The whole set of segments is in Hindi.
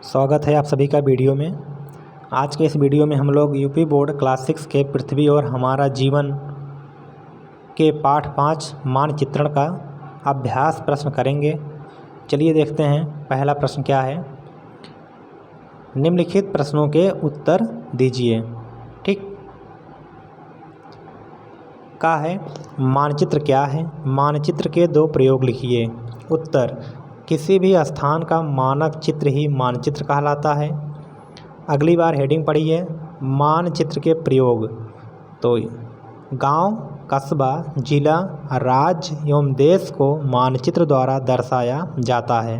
स्वागत है आप सभी का वीडियो में। आज के इस वीडियो में हम लोग यूपी बोर्ड क्लास 6 के पृथ्वी और हमारा जीवन के पाठ 5 मानचित्रण का अभ्यास प्रश्न करेंगे। चलिए देखते हैं पहला प्रश्न क्या है। निम्नलिखित प्रश्नों के उत्तर दीजिए। ठीक का है मानचित्र क्या है? मानचित्र के दो प्रयोग लिखिए। उत्तर, किसी भी स्थान का मानक चित्र ही मानचित्र कहलाता है। अगली बार हेडिंग पढ़िए, मानचित्र के प्रयोग। तो गांव, कस्बा, जिला, राज्य एवं देश को मानचित्र द्वारा दर्शाया जाता है।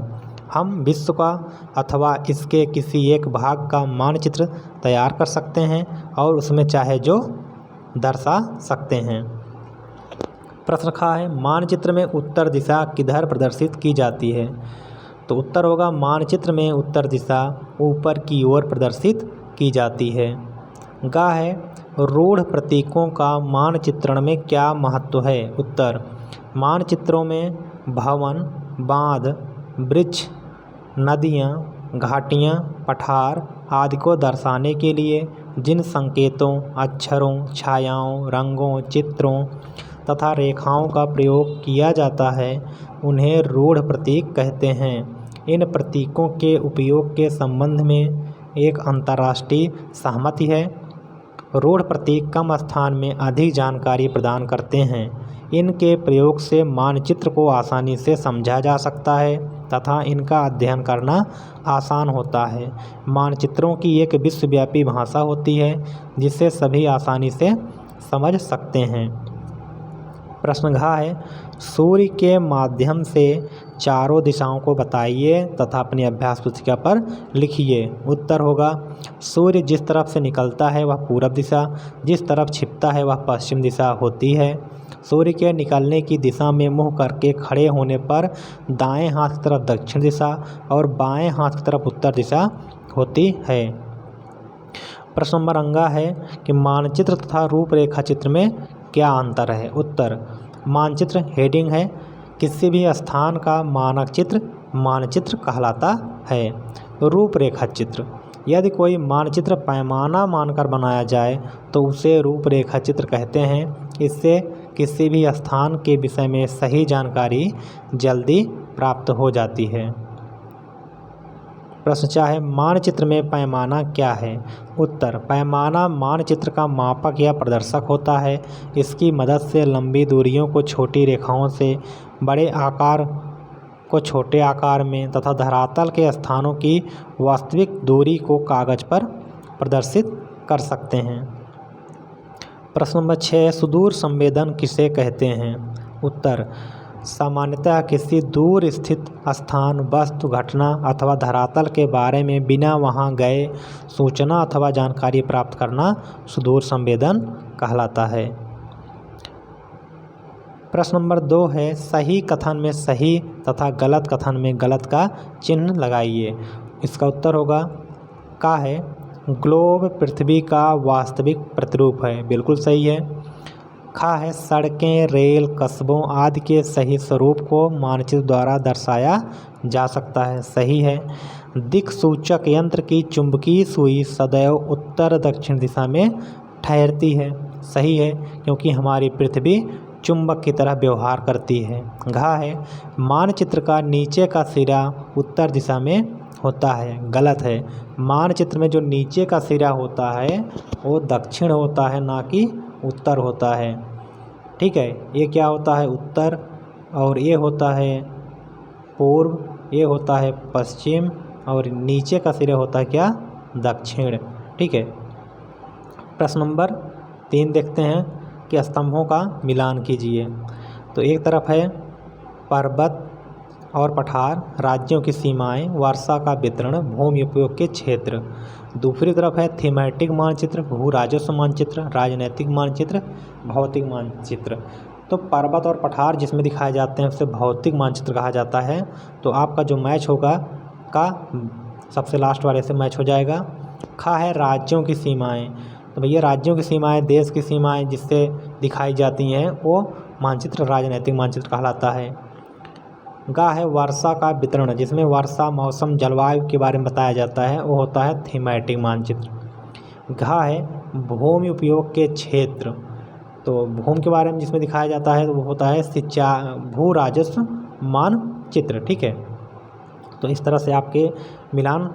हम विश्व का अथवा इसके किसी एक भाग का मानचित्र तैयार कर सकते हैं और उसमें चाहे जो दर्शा सकते हैं। प्रश्न खा है, मानचित्र में उत्तर दिशा किधर प्रदर्शित की जाती है? तो उत्तर होगा, मानचित्र में उत्तर दिशा ऊपर की ओर प्रदर्शित की जाती है। गा है, रूढ़ प्रतीकों का मानचित्रण में क्या महत्व है? उत्तर, मानचित्रों में भवन, बांध, वृक्ष, नदियाँ, घाटियाँ, पठार आदि को दर्शाने के लिए जिन संकेतों, अक्षरों, छायाओं, रंगों, चित्रों तथा रेखाओं का प्रयोग किया जाता है उन्हें रूढ़ प्रतीक कहते हैं। इन प्रतीकों के उपयोग के संबंध में एक अंतर्राष्ट्रीय सहमति है। रूढ़ प्रतीक कम स्थान में अधिक जानकारी प्रदान करते हैं। इनके प्रयोग से मानचित्र को आसानी से समझा जा सकता है तथा इनका अध्ययन करना आसान होता है। मानचित्रों की एक विश्वव्यापी भाषा होती है जिसे सभी आसानी से समझ सकते हैं। प्रश्न घ है, सूर्य के माध्यम से चारों दिशाओं को बताइए तथा अपनी अभ्यास पुस्तिका पर लिखिए। उत्तर होगा, सूर्य जिस तरफ से निकलता है वह पूरब दिशा, जिस तरफ छिपता है वह पश्चिम दिशा होती है। सूर्य के निकलने की दिशा में मुँह करके खड़े होने पर दाएं हाथ की तरफ दक्षिण दिशा और बाएं हाथ की तरफ उत्तर दिशा होती है। प्रश्न नंबर अंगा है कि मानचित्र तथा रूपरेखा चित्र में क्या अंतर है? उत्तर, मानचित्र हेडिंग है, किसी भी स्थान का मानक चित्र मानचित्र कहलाता है। रूपरेखा चित्र, यदि कोई मानचित्र पैमाना मानकर बनाया जाए तो उसे रूपरेखा चित्र कहते हैं। इससे किसी भी स्थान के विषय में सही जानकारी जल्दी प्राप्त हो जाती है। प्रश्न चाहे, मानचित्र में पैमाना क्या है? उत्तर, पैमाना मानचित्र का मापक या प्रदर्शक होता है। इसकी मदद से लंबी दूरियों को छोटी रेखाओं से, बड़े आकार को छोटे आकार में तथा धरातल के स्थानों की वास्तविक दूरी को कागज पर प्रदर्शित कर सकते हैं। प्रश्न नंबर 6, सुदूर संवेदन किसे कहते हैं? उत्तर, सामान्यतः किसी दूर स्थित स्थान, वस्तु, घटना अथवा धरातल के बारे में बिना वहां गए सूचना अथवा जानकारी प्राप्त करना सुदूर संवेदन कहलाता है। प्रश्न नंबर 2 है, सही कथन में सही तथा गलत कथन में गलत का चिन्ह लगाइए। इसका उत्तर होगा, का है, ग्लोब पृथ्वी का वास्तविक प्रतिरूप है। बिल्कुल सही है। खा है, सड़कें, रेल, कस्बों आदि के सही स्वरूप को मानचित्र द्वारा दर्शाया जा सकता है। सही है। दिक् सूचक यंत्र की चुंबकीय सुई सदैव उत्तर दक्षिण दिशा में ठहरती है। सही है, क्योंकि हमारी पृथ्वी चुंबक की तरह व्यवहार करती है। घा है, मानचित्र का नीचे का सिरा उत्तर दिशा में होता है। गलत है। मानचित्र में जो नीचे का सिरा होता है वो दक्षिण होता है, ना कि उत्तर होता है। ठीक है, ये क्या होता है? उत्तर, और ये होता है पूर्व, ये होता है पश्चिम, और नीचे का सिरा होता है क्या? दक्षिण। ठीक है। प्रश्न नंबर 3 देखते हैं कि स्तंभों का मिलान कीजिए। तो एक तरफ है पर्वत और पठार, राज्यों की सीमाएं, वर्षा का वितरण, भूमि उपयोग के क्षेत्र। दूसरी तरफ है थीमेटिक मानचित्र, भू राजस्व मानचित्र, राजनैतिक मानचित्र, भौतिक मानचित्र। तो पर्वत और पठार जिसमें दिखाए जाते हैं उसे भौतिक मानचित्र कहा जाता है। तो आपका जो मैच होगा का सबसे लास्ट वाले से मैच हो जाएगा। खा है, राज्यों की सीमाएं। तो भैया राज्यों की सीमाएं, देश की सीमाएं जिससे दिखाई जाती हैं वो मानचित्र राजनैतिक मानचित्र कहलाता है। गा है वर्षा का वितरण, जिसमें वर्षा, मौसम, जलवायु के बारे में बताया जाता है, वो होता है थीमेटिक मानचित्र। घा है भूमि उपयोग के क्षेत्र, तो भूमि के बारे में जिसमें दिखाया जाता है तो वो होता है भू राजस्व मानचित्र। ठीक है, तो इस तरह से आपके मिलान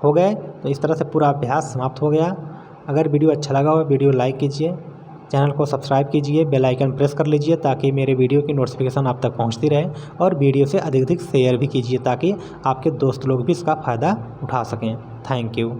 हो गए। तो इस तरह से पूरा अभ्यास समाप्त हो गया। अगर वीडियो अच्छा लगा हो वीडियो लाइक कीजिए, चैनल को सब्सक्राइब कीजिए, बेल आइकन प्रेस कर लीजिए ताकि मेरे वीडियो की नोटिफिकेशन आप तक पहुंचती रहे, और वीडियो से अधिक शेयर भी कीजिए ताकि आपके दोस्त लोग भी इसका फ़ायदा उठा सकें। Thank you.